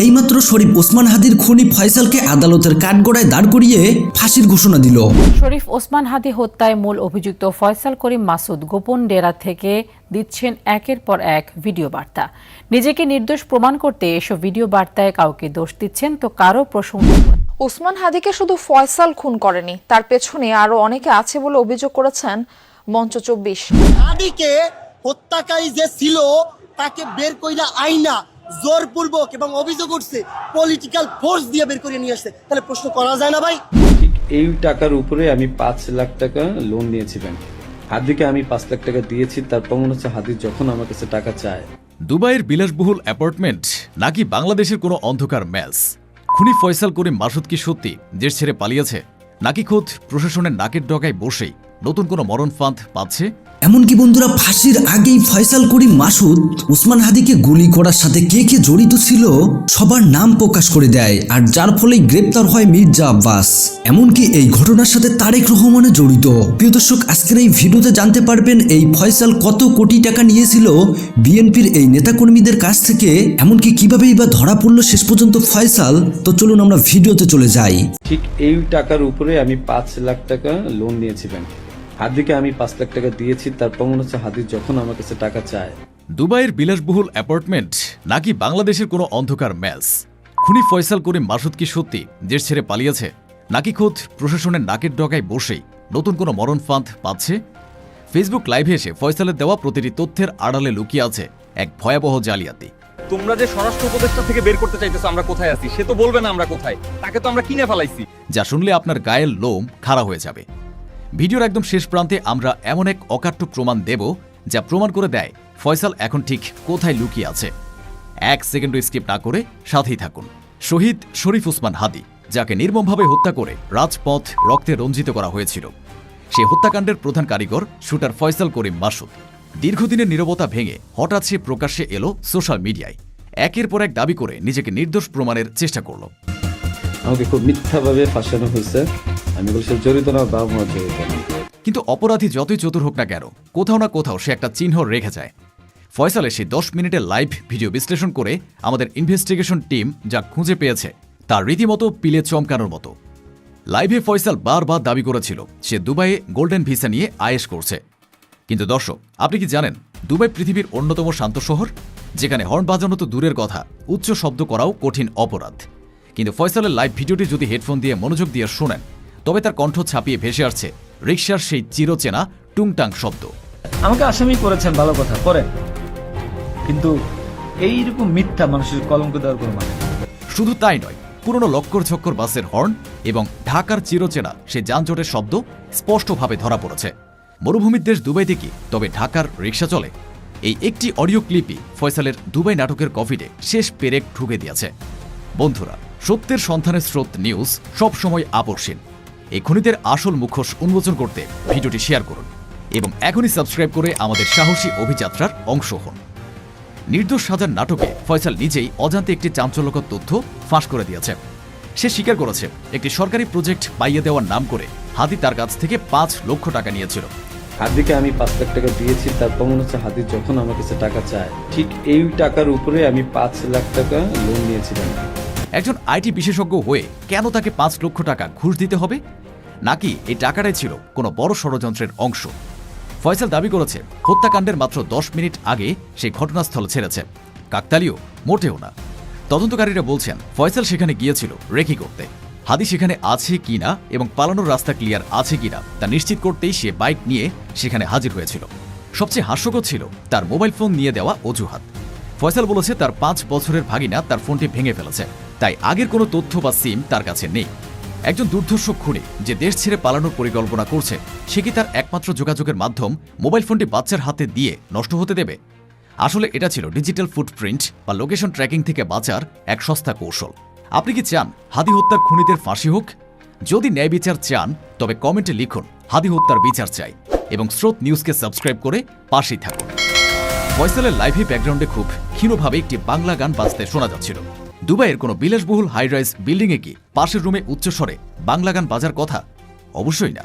এইমাত্র শরীফ ওসমান হাদির খুনি ফয়সালকে আদালতের কাঠগড়ায় দাঁড় করিয়ে ফাঁসির ঘোষণা দিল। শরীফ ওসমান হাদি হত্যায় মূল অভিযুক্ত ফয়সাল করিম মাসুদ গোপন ডেরা থেকে দিচ্ছেন একের পর এক ভিডিও বার্তা। নিজেকে নির্দোষ প্রমাণ করতে এসব ভিডিও বার্তায় কাউকে দোষ দিচ্ছেন তো কারো প্রশংসা। ওসমান হাদিকে শুধু ফয়সাল খুন করেনি, তার পেছনে আরো অনেকে আছে বলে অভিযোগ করেছেন মঞ্চ 24। হাদিকে হত্যাকারী যে ছিল তাকে বের কইরা আইনা জোরপূর্বক এবং অভিযোগ উঠছে পলিটিক্যাল ফোর্স দিয়ে বের করে নিয়ে আসছে। তাহলে প্রশ্ন করা যায় না ভাই? ঠিক এই টাকার উপরে আমি 5 লাখ টাকা লোন নিয়েছি ব্যাংকে। হাদিকে আমি 5 লাখ টাকা দিয়েছি, তার প্রমাণ হচ্ছে হাদি যখন আমার কাছে টাকা চায়। দুবাইয়ের বিলাসবহুল অ্যাপার্টমেন্ট নাকি বাংলাদেশের কোনো অন্ধকার ম্যাচ? খুনি ফয়সাল করিম মাসুদ কি সত্যি দেশ ছেড়ে পালিয়েছে, নাকি খোদ প্রশাসনের নাকের ডগায় বসেই নতুন কোনো মরণ ফাঁদ পাচ্ছে? এমনকি বন্ধুরা, ফাঁসির আগেই ফয়সাল করিম মাসুদ ওসমান হাদিকে গুলি করার সাথে কে কে জড়িত ছিল সবার নাম প্রকাশ করে দেয়, আর যার ফলে গ্রেপ্তার হয় মির্জা আব্বাস। এমনকি এই ঘটনার সাথে তারেক রহমানও জড়িত। প্রিয় দর্শক, আজকের এই ভিডিওতে জানতে পারবেন এই ফয়সাল কত কোটি টাকা নিয়েছিল বিএনপির এই নেতাকর্মীদের কাছ থেকে, এমনকি কিভাবেই বা ধরা পড়লো শেষ পর্যন্ত ফয়সাল। তো চলুন আমরা ভিডিওতে চলে যাই। ঠিক এই টাকার উপরে আমি 5 লাখ টাকা লোন নিয়েছি ব্যাংকে। হাদিকে আমি 5 লাখ টাকা দিয়েছি, তার প্রমাণ হচ্ছে হাদি যখন আমার কাছে টাকা চায়। দুবাইয়ের বিলাসবহুল অ্যাপার্টমেন্ট নাকি বাংলাদেশের কোনো অন্ধকার ম্যাচ? খুনি ফয়সাল করিম মাসুদ কি সত্যি দেশ ছেড়ে পালিয়েছে, নাকি খোদ প্রশাসনের নাকের ডগায় বসেই নতুন কোনো মরণ ফাঁদ পাচ্ছে? ফেসবুক লাইভে এসে ফয়সালের দেওয়া প্রতিটি তথ্যের আড়ালে লুকিয়ে আছে এক ভয়াবহ জালিয়াতি। তোমরা যে স্বরাষ্ট্র উপদেষ্টা থেকে বের করতে চাইতেছো আমরা কোথায় আছি, সে তো বলবে না আমরা কোথায়, তাকে তো আমরা কিনে ফেলাইছি। যা শুনলে আপনার গায়ের লোম খাড়া হয়ে যাবে। ভিডিওর একদম শেষ প্রান্তে আমরা এমন এক অকাট্য প্রমাণ দেব যা প্রমাণ করে দেয় ফয়সাল এখন ঠিক কোথায় লুকিয়ে আছে। 1 সেকেন্ডও স্কিপ না করে সাথেই থাকুন। শহীদ শরীফ ওসমান হাদি, যাকে নির্মমভাবে হত্যা করে রাজপথ রক্তে রঞ্জিত করা হয়েছিল, সেই হত্যাকাণ্ডের প্রধান কারিগর শুটার ফয়সাল করিম মাসুদ দীর্ঘদিনের নীরবতা ভেঙে হঠাৎ সে প্রকাশ্যে এলো সোশ্যাল মিডিয়ায়। একের পর এক দাবি করে নিজেকে নির্দোষ প্রমাণের চেষ্টা করল। আমাকে খুব মিথ্যাভাবে ফাঁসানো হয়েছে, আমি বলছি জড়িত না, বাবা মা জড়িত না। কিন্তু অপরাধী যতই চতুর হোক না কেন, কোথাও না কোথাও সে একটা চিহ্ন রেখে যায়। ফয়সালের সেই 10 মিনিটের লাইভ ভিডিও বিশ্লেষণ করে আমাদের ইনভেস্টিগেশন টিম যা খুঁজে পেয়েছে তার রীতিমতো পিলে চমকানোর মতো। লাইভে ফয়সাল বারবার দাবি করেছিল সে দুবাইয়ে গোল্ডেন ভিসা নিয়ে আয়েশ করছে। কিন্তু দর্শক, আপনি কি জানেন দুবাই পৃথিবীর অন্যতম শান্ত শহর, যেখানে হর্ন বাজানো তো দূরের কথা, উচ্চ শব্দ করাও কঠিন অপরাধ। কিন্তু ফয়সালের লাইভ ভিডিওটি যদি হেডফোন দিয়ে মনোযোগ দিয়ে শোনেন, তবে তার কণ্ঠ ছাপিয়ে ভেসে আসছে রিকশার সেই চিরচেনা টুংটাং শব্দ। আমাকে আসামি করেছেন, ভালো কথা করেন, কিন্তু এইরকম মিথ্যা মানুষের কলঙ্ক দেওয়ার কোনো মানে। শুধু তাই নয়, পুরনো লক্কর ঝক্কর বাসের হর্ন এবং ঢাকার চিরচেনা সে যানজটের শব্দ স্পষ্টভাবে ধরা পড়েছে। মরুভূমির দেশ দুবাইতে কি তবে ঢাকার রিকশা চলে? এই একটি অডিও ক্লিপই ফয়সালের দুবাই নাটকের কফিনে শেষ পেরেক ঠুকে দিয়েছে। বন্ধুরা, সত্যের সন্ধানের স্রোত নিউজ সবসময় আপসীন। এই খুনিদের আসল মুখোশ উন্মোচন করতে ভিডিওটি শেয়ার করুন এবং এখনই সাবস্ক্রাইব করে আমাদের সাহসী অভিযাত্রার অংশ হন। নির্দোষ সাজার নাটকে ফয়সাল নিজেই অজান্তে একটি চাঞ্চল্যকর তথ্য ফাঁস করে দিয়েছে। সে স্বীকার করেছে একটি সরকারি প্রজেক্ট পাইয়ে দেওয়ার নাম করে হাদি তার কাছ থেকে 5 লক্ষ টাকা নিয়েছিল। হাদিকে আমি 5 লাখ টাকা দিয়েছি, তার প্রমাণ হচ্ছে হাদি যখন আমার কাছে টাকা চায়। ঠিক এই টাকার উপরে আমি 5 লাখ টাকা লোন নিয়েছি ব্যাংকে। একজন আইটি বিশেষজ্ঞ হয়ে কেন তাকে 5 লক্ষ টাকা ঘুষ দিতে হবে? নাকি এই টাকাটাই ছিল কোনো বড় ষড়যন্ত্রের অংশ? ফয়সাল দাবি করেছে হত্যাকাণ্ডের মাত্র 10 মিনিট আগে সেই ঘটনাস্থল ছেড়েছে। কাকতালীয়? মোটেও না। তদন্তকারীরা বলছেন ফয়সাল সেখানে গিয়েছিল রেকি করতে। হাদি সেখানে আছে কিনা এবং পালানোর রাস্তা ক্লিয়ার আছে কিনা তা নিশ্চিত করতেই সে বাইক নিয়ে সেখানে হাজির হয়েছিল। সবচেয়ে হাস্যকর ছিল তার মোবাইল ফোন নিয়ে দেওয়া অজুহাত। ফয়সাল বলেছে তার 5 বছরের ভাগিনা তার ফোনটি ভেঙে ফেলেছে, তাই আগের কোনো তথ্য বা সিম তার কাছে নেই। একজন দুর্ধর্ষ খুনি যে দেশ ছেড়ে পালানোর পরিকল্পনা করছে, সে কি তার একমাত্র যোগাযোগের মাধ্যম মোবাইল ফোনটি বাচ্চার হাতে দিয়ে নষ্ট হতে দেবে? আসলে এটা ছিল ডিজিটাল ফুটপ্রিন্ট বা লোকেশন ট্র্যাকিং থেকে বাঁচার এক সস্তা কৌশল। আপনি কি চান হাদি হত্যার খুনিদের ফাঁসি হোক? যদি ন্যায় বিচার চান তবে কমেন্টে লিখুন হাদি হত্যার বিচার চাই এবং স্রোত নিউজকে সাবস্ক্রাইব করে পাশেই থাকুন। ফয়সালের লাইভে ব্যাকগ্রাউন্ডে খুব ক্ষীণভাবে একটি বাংলা গান বাজতে শোনা যাচ্ছিল। দুবাইয়ের কোনো বিলাসবহুল হাইরাইজ বিল্ডিংয়ে কি পাশের রুমে উচ্চস্বরে বাংলা গান বাজার কথা? অবশ্যই না।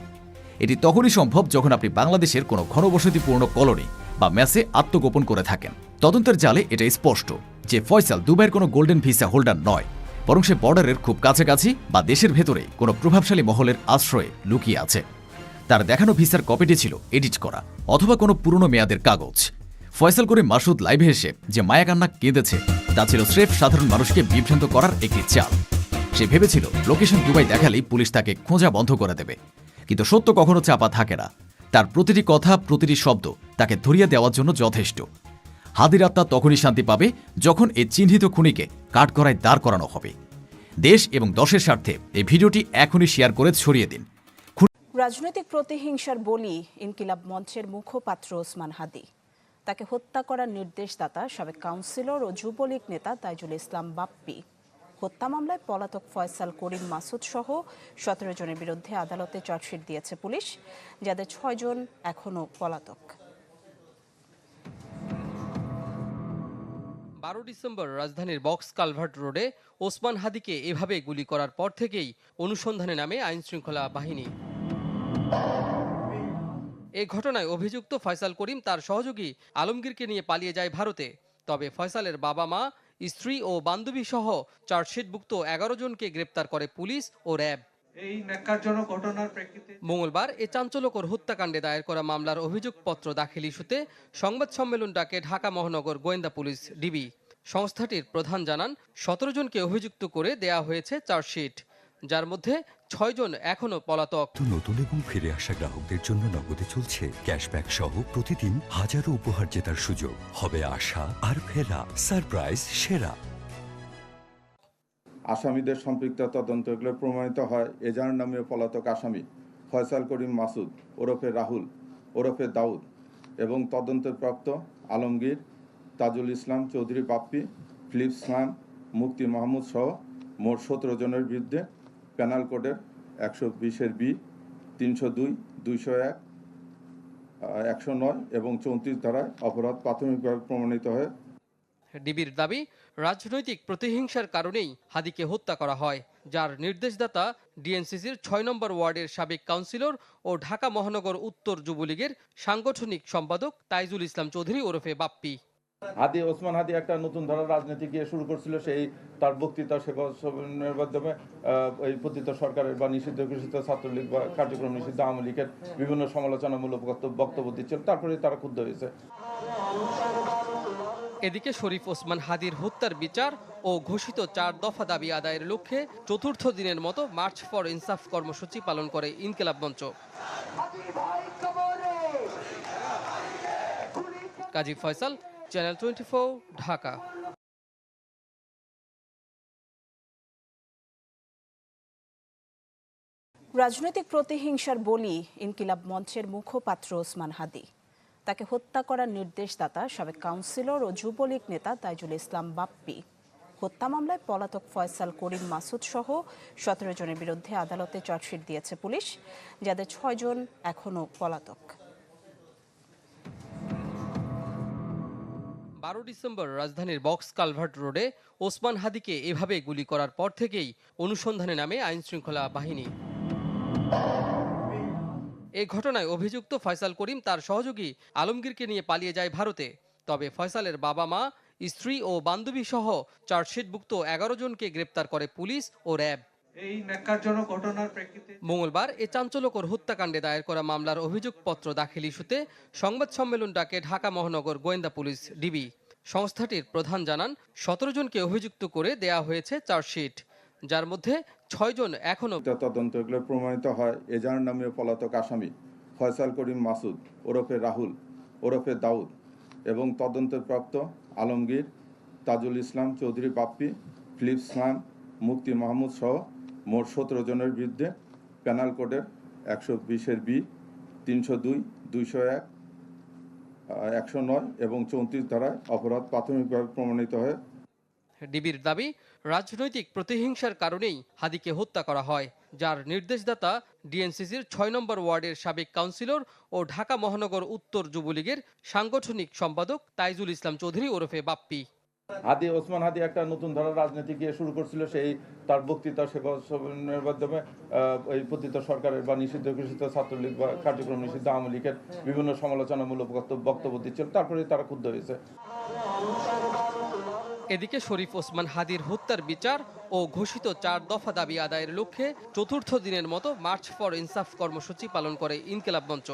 এটি তখনই সম্ভব যখন আপনি বাংলাদেশের কোনো ঘনবসতিপূর্ণ কলোনি বা মেসে আত্মগোপন করে থাকেন। তদন্তের জালে এটা স্পষ্ট যে ফয়সাল দুবাইয়ের কোনো গোল্ডেন ভিসা হোল্ডার নয়, বরং সে বর্ডারের খুব কাছাকাছি বা দেশের ভেতরে কোনো প্রভাবশালী মহলের আশ্রয়ে লুকিয়ে আছে। তার দেখানো ভিসার কপিটি ছিল এডিট করা অথবা কোনো পুরনো মেয়াদের কাগজ। ফয়সাল করিম মাসুদ লাইভে এসে যে মায়াকান্না কেঁদেছে তা ছিল স্রেফ সাধারণ মানুষকে বিভ্রান্ত করার একটি চাল। সে ভেবেছিল লোকেশন দুবাই দেখালেই পুলিশ তাকে খোঁজা বন্ধ করে দেবে, কিন্তু সত্য কখনো চাপা থাকে না। তার প্রতিটি কথা, প্রতিটি শব্দ তাকে ধরিয়ে দেওয়ার জন্য যথেষ্ট। হাদির আত্মা তখনই শান্তি পাবে যখন এই চিহ্নিত খুনিকে কাঠগড়ায় দাঁড় করানো হবে। দেশ এবং দশের স্বার্থে এই ভিডিওটি এখনই শেয়ার করে ছড়িয়ে দিন। রাজনৈতিক প্রতিহিংসার বলি ইনকিলাব মঞ্চের মুখপাত্র ওসমান হাদি। তাকে হত্যা করার নির্দেশদাতা সাবেক কাউন্সিলর ও যুবলীগ নেতা তাইজুল ইসলাম বাপ্পি। হত্যা মামলায় পলাতক ফয়সাল করিম মাসুদ সহ 17 জনের বিরুদ্ধে আদালতে চার্জশিট দিয়েছে পুলিশ, যাদের 6 জন এখনও পলাতক। 12 ডিসেম্বর রাজধানীর বক্স কালভার্ট রোডে ওসমান হাদিকে এভাবে গুলি করার পর থেকেই অনুসন্ধানে নামে আইনশৃঙ্খলা বাহিনী। এই ঘটনায় অভিযুক্ত ফয়সাল করিম তার সহযোগী আলমগীরকে নিয়ে পালিয়ে যায় ভারতে। তবে ফয়সালের বাবা মা, স্ত্রী ও বান্ধবী সহ চার্জশিটভুক্ত 11 জনকে গ্রেপ্তার করে পুলিশ ও র্যাব। এই ন্যাক্কারজনক ঘটনার প্রেক্ষিতে মঙ্গলবার এ চাঞ্চল্যকর হত্যাকাণ্ডে দায়ের করা মামলার অভিযোগপত্র দাখিল ইস্যুতে সংবাদ সম্মেলন ডাকে ঢাকা মহানগর গোয়েন্দা পুলিশ ডিবি। সংস্থাটির প্রধান জানান, 17 জনকে অভিযুক্ত করে দেয়া হয়েছে চার্জশিট, যার মধ্যে 6 জন এখনো পলাতক। নতুন এবং ফিরে আসা গ্রাহকদের জন্য নগদে চলছে ক্যাশব্যাক সহ প্রতিদিন হাজারো উপহার জেতার সুযোগ। হবে আশা আর ফেরা, সারপ্রাইজ সেরা। আসামিদের সম্পৃক্ত তদন্ত এগুলো প্রমাণিত হয় এজাহার নামে পলাতক আসামি ফয়সাল করিম মাসুদ ওরফে রাহুল ওরফে দাউদ এবং তদন্তের প্রাপ্ত আলমগীর, তাজুল ইসলাম চৌধুরী বাপ্পি, ফিলিপ ইসলাম, মুক্তি মাহমুদ সহ মোট 17 জনের বিরুদ্ধে পেনাল কোডের 120-এর বি, 302, 201, 109 এবং 34 ধারায় অপরাধ প্রাথমিকভাবে প্রমাণিত হয়। ডিবির দাবি, রাজনৈতিক প্রতিহিংসার কারণেই হাদিকে হত্যা করা হয়, যার নির্দেশদাতা ডিএনসিসির 6 নম্বর ওয়ার্ডের সাবেক কাউন্সিলর ও ঢাকা মহানগর উত্তর যুবলীগের সাংগঠনিক সম্পাদক তাইজুল ইসলাম চৌধুরী ওরফে বাপ্পি। ওসমান হাদি একটা নতুন ধারার রাজনীতি গিয়ে শুরু করছিল। সেই তার বক্তৃতা সেবার মাধ্যমে এই পতিত সরকারের বা নিষিদ্ধ ঘোষিত ছাত্রলীগ বা কার্যক্রম নিষিদ্ধ আওয়ামী লীগের বিভিন্ন সমালোচনামূলক বক্তব্য দিচ্ছিল। তারপরে তারা ক্ষুব্ধ হয়েছে। এদিকে শরীফ ওসমান হাদির হত্যার বিচার ও ঘোষিত 4 দফা দাবি আদায়ের লক্ষ্যে চতুর্থ দিনের মতো মার্চ ফর ইনসাফ কর্মসূচি পালন করে ইনকিলাব মঞ্চ। কাজী ফয়সাল, চ্যানেল 24, ঢাকা। রাজনৈতিক প্রতিহিংসার বলি ইনকিলাব মঞ্চের মুখপাত্র ওসমান হাদি। তাকে হত্যা করার নির্দেশদাতা সাবেক কাউন্সিলর ও যুবলীগ নেতা তাইজুল ইসলাম বাপ্পি। হত্যা মামলায় পলাতক ফয়সাল করিম মাসুদ সহ 17 জনের বিরুদ্ধে আদালতে চার্জশিট দিয়েছে পুলিশ, যাদের 6 জন এখনও পলাতক। 12 ডিসেম্বর রাজধানীর বক্স কালভার্ট রোডে ওসমান হাদিকে এভাবে গুলি করার পর থেকেই অনুসন্ধানে নামে আইনশৃঙ্খলা বাহিনী। এই ঘটনায় অভিযুক্ত ফয়সাল করিম তার সহযোগী আলমগীরকে নিয়ে পালিয়ে যায় ভারতে। তবে ফয়সালের বাবা মা, স্ত্রী ও বান্ধবী সহ চার্জশিটভুক্ত 11 জনকে গ্রেপ্তার করে পুলিশ ও র্যাব। এই ন্যাক্কারজনক ঘটনার প্রেক্ষিতে মঙ্গলবার এ চাঞ্চল্যকর হত্যাকাণ্ডে দায়ের করা মামলার অভিযোগপত্র দাখিল ইস্যুতে সংবাদ সম্মেলন ডাকে ঢাকা মহানগর গোয়েন্দা পুলিশ ডিবি। সংস্থাটির প্রধান জানান, 17 জনকে অভিযুক্ত করে দেয়া হয়েছে চার্জশিট, যার মধ্যে 6 জন এখনো তদন্ত এগুলো প্রমাণিত হয় এজাহার নামে পলাতক আসামি ফয়সাল করিম মাসুদ ওরফে রাহুল ওরফে দাউদ এবং তদন্তের প্রাপ্ত আলমগীর, তাজুল ইসলাম চৌধুরী বাপ্পি, ফিলিপ ইসলাম, মুক্তি মাহমুদ সহ মোট 17 জনের বিরুদ্ধে পেনাল কোডের 120-এর বি, 302, 201, 109 এবং 34 ধারায় অপরাধ প্রাথমিকভাবে প্রমাণিত হয়। ডিবির দাবি, রাজনৈতিক প্রতিহিংসার কারণেই হাদিকে হত্যা করা হয়, যার নির্দেশদাতা ডিএনসিসির 6 নম্বর ওয়ার্ডের সাবেক কাউন্সিলর ও ঢাকা মহানগর উত্তর যুবলীগের সাংগঠনিক সম্পাদক তাইজুল ইসলাম চৌধুরী ওরফে বাপ্পি। ওসমান হাদি একটা নতুন ধারার রাজনীতি গিয়ে শুরু করছিল। সেই তার বক্তৃতা সেবার মাধ্যমে এই পতিত সরকারের বা নিষিদ্ধ ঘোষিত ছাত্রলীগ বা কার্যক্রম নিষিদ্ধ আওয়ামী লীগের বিভিন্ন সমালোচনামূলক বক্তব্য দিচ্ছিল। তারপরে তারা ক্ষুব্ধ হয়েছে। এদিকে শরীফ ওসমান হাদির হত্যার বিচার ও ঘোষিত 4 দফা দাবি আদায়ের লক্ষ্যে চতুর্থ দিনের মতো মার্চ ফর ইনসাফ কর্মসূচি পালন করে ইনকিলাব মঞ্চ।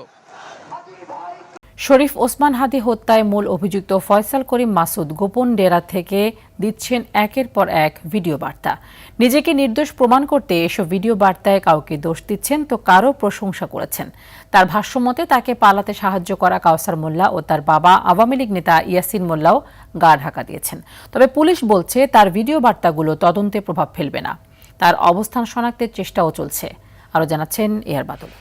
শরীফ ওসমান হাদি হত্যায় মূল অভিযুক্ত ফয়সাল করিম মাসুদ গোপন ডেরা থেকে দিচ্ছেন একের পর এক ভিডিও বার্তা। নিজেকে নির্দোষ প্রমাণ করতে এসব ভিডিও বার্তায় কাউকে দোষ দিচ্ছেন তো কারো প্রশংসা করেছেন। তার ভাষ্যমতে তাকে পালাতে সাহায্য করা কাউসার মোল্লা ও তার বাবা আওয়ামী লীগ নেতা ইয়াসিন মোল্লাও গা ঢাকা দিয়েছেন। তবে পুলিশ বলছে তার ভিডিও বার্তাগুলো তদন্তে প্রভাব ফেলবে না। তার অবস্থান শনাক্তের চেষ্টাও চলছে। আরো জানাচ্ছেন এয়ার বাদল।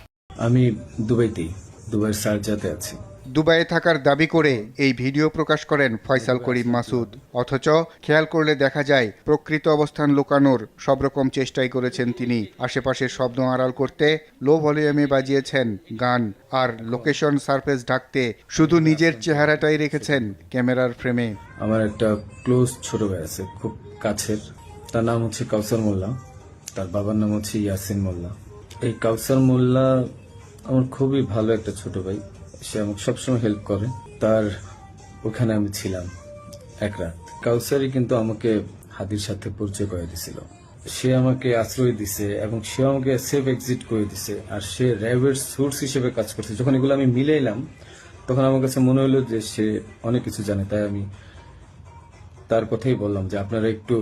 আমি দুবাইয়ের শারজাতে আছি। দুবাইয়ে থাকার দাবি করে এই ভিডিও প্রকাশ করেন ফয়সাল করিম মাসুদ। অথচ খেয়াল করলে দেখা যায় প্রকৃত অবস্থান লুকানোর সব রকম চেষ্টাই করেছেন তিনি। আশেপাশের শব্দ আড়াল করতে লো ভলিউমে বাজিয়েছেন গান, আর লোকেশন সারফেস ঢাকতে শুধু নিজের চেহারাটাই রেখেছেন ক্যামেরার ফ্রেমে। আমার একটা ক্লোজ ছোট ভাই আছে, খুব কাছের। তার নাম হচ্ছে কাউসার মোল্লা, তার বাবার নাম হচ্ছে ইয়াসিন মোল্লা। এই কাউসার মোল্লা আমার খুবই ভালো একটা ছোট ভাই, সে আমাকে সবসময় হেল্প করে। তার ওখানে আমি ছিলাম এক রাত। কাউসারই কিন্তু আমাকে হাদির সাথে পরিচয় করে দিছিল। সে আমাকে আশ্রয় দিছে এবং সে আমাকে সেফ এক্সিট করে দিছে, আর সে র্যাবের সোর্স হিসেবে কাজ করছে। যখন এগুলো আমি মিলাইলাম তখন আমার কাছে মনে হলো যে সে অনেক কিছু জানে। তাই আমি তার কথাই বললাম যে আপনারা একটু,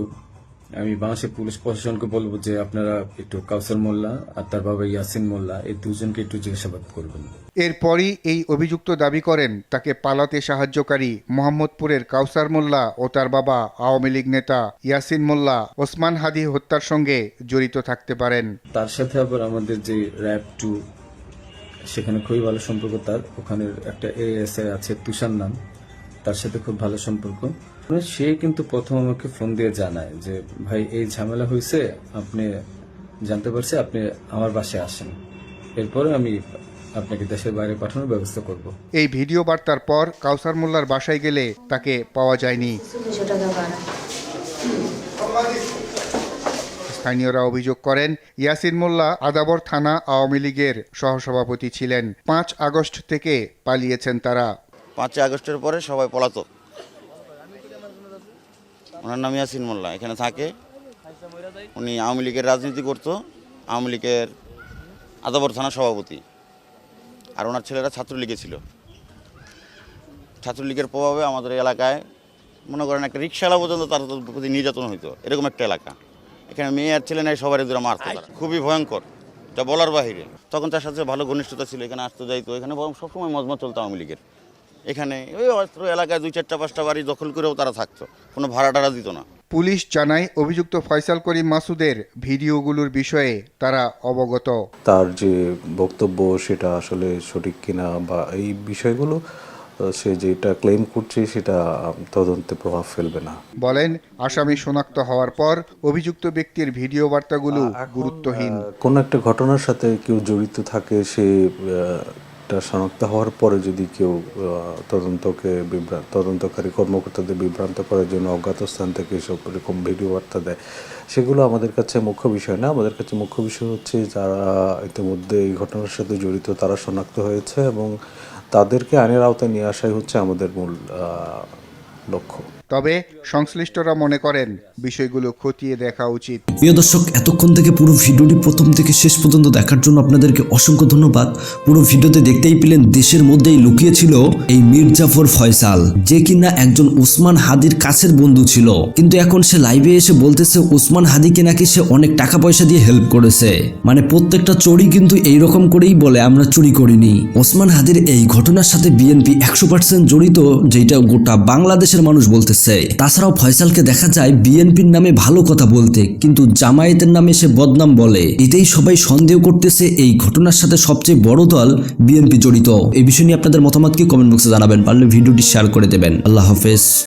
আমি বাংলাদেশের পুলিশ প্রশাসনকে বলবো যে আপনারা একটু কাউসার মোল্লা আর তার বাবা ইয়াসিন মোল্লা এই দুজনকে একটু জিজ্ঞাসাবাদ করবেন। এরপরই এই অভিযুক্ত দাবি করেন তাকে পালাতে সাহায্যকারী মোহাম্মদপুরের কাউসার মোল্লা ও তার বাবা আওয়ামী লীগ নেতা ইয়াসিন মোল্লা ওসমান হাদি হত্যার সঙ্গে জড়িত থাকতে পারেন। তার সাথে আবার আমাদের যে র্যাব 2 সেখানে খুবই ভালো সম্পর্ক। তার ওখানে একটা এএসআই আছে তুষার নাম, তার সাথে খুব ভালো সম্পর্ক। সে কিন্তু প্রথম আমাকে ফোন দিয়ে জানায় যে ভাই এই ঝামেলা হয়েছে, আপনি জানতে পারছি, আপনি আমার বাসায় আসেন, এরপরে আমি আপনাকে দেশের বাইরে পাঠানোর ব্যবস্থা করব। এই ভিডিও বার্তার পর কাউসার মোল্লার বাসায় গেলে তাকে পাওয়া যায়নি। স্থানীয়রা অভিযোগ করেন ইয়াসিন মোল্লা আদাবর থানা আওয়ামী লীগের সহসভাপতি ছিলেন। 5 আগস্ট থেকে পালিয়েছেন তারা। 5 আগস্টের পরে সবাই পলাতক। ওনার নাম ইয়াসিন মোল্লা, এখানে থাকে। উনি আওয়ামী লীগের রাজনীতি করতো, আওয়ামী লীগের আদাবর থানা সভাপতি। আর ওনার ছেলেরা ছাত্রলীগে ছিল। ছাত্রলীগের প্রভাবে আমাদের এলাকায় মনে করেন একটা রিক্সাওয়ালা পর্যন্ত তার প্রতি নির্যাতন হইতো, এরকম একটা এলাকা। এখানে মেয়ে আর ছেলে নাই, সবাই দূরে মারতো তারা। খুবই ভয়ঙ্কর, এটা বলার বাহিরে। তখন তার সাথে ভালো ঘনিষ্ঠতা ছিল, এখানে আসতে যাইতো। এখানে সবসময় মজমা চলতো আওয়ামী লীগের। এখানে ওই অস্ত্র এলাকায় 2-4টা-5টা বাড়ি দখল করেও তারা থাকতো, কোনো ভাড়া টাড়া দিত না। পুলিশ জানায় অভিযুক্ত ফয়সাল করিম মাসুদের ভিডিওগুলোর বিষয়ে তারা অবগত। তার যে বক্তব্য সেটা আসলে সঠিক কিনা বা এই বিষয়গুলো সে যেটা ক্লেম করছে সেটা তদন্তে প্রভাব ফেলবে না বলেন। আসামি শনাক্ত হওয়ার পর অভিযুক্ত ব্যক্তির ভিডিও বার্তাগুলো গুরুত্বহীন। কোন একটা ঘটনার সাথে কেউ জড়িত থাকে, সে শনাক্ত হওয়ার পরে যদি কেউ তদন্তকারী কর্মকর্তাদের বিভ্রান্ত করার জন্য অজ্ঞাত স্থান থেকে সব এরকম ভিডিও বার্তা দেয়, সেগুলো আমাদের কাছে মুখ্য বিষয় না। আমাদের কাছে মুখ্য বিষয় হচ্ছে যারা ইতিমধ্যে এই ঘটনার সাথে জড়িত তারা শনাক্ত হয়েছে এবং তাদেরকে আইনের আওতায় নিয়ে আসাই হচ্ছে আমাদের মূল লক্ষ্য। তবে সংশ্লিষ্টরা মনে করেন বিষয়গুলো খতিয়ে দেখা উচিত। প্রিয় দর্শক, এতক্ষণ থেকে পুরো ভিডিওটি প্রথম থেকে শেষ পর্যন্ত দেখার জন্য আপনাদেরকে অসংখ্য ধন্যবাদ। পুরো ভিডিওতে দেখতেই পেলেন দেশের মধ্যেই লুকিয়ে ছিল এই মীর জাফর ফয়সাল, যে কিনা একজন ওসমান হাদির কাছের বন্ধু ছিল। কিন্তু এখন সে লাইভে এসে বলতেছে ওসমান হাদিকে নাকি সে অনেক টাকা পয়সা দিয়ে হেল্প করেছে। মানে প্রত্যেকটা চোরই কিন্তু এইরকম করেই বলে আমরা চুরি করিনি। ওসমান হাদির এই ঘটনার সাথে বিএনপি 100% জড়িত, যেটা গোটা বাংলাদেশের মানুষ বলতে। তাছাড়াও ফয়সালকে দেখা যায় বিএনপির নামে ভালো কথা বলতে, কিন্তু জামায়াতের নামে সে বদনাম বলে। এতেই সবাই সন্দেহ করতেছে এই ঘটনার সাথে সবচেয়ে বড় দল বিএনপি জড়িত। এই বিষয় নিয়ে আপনাদের মতামত কি কমেন্ট বক্সে জানাবেন, পারলে ভিডিওটি শেয়ার করে দেবেন। আল্লাহ হাফেজ।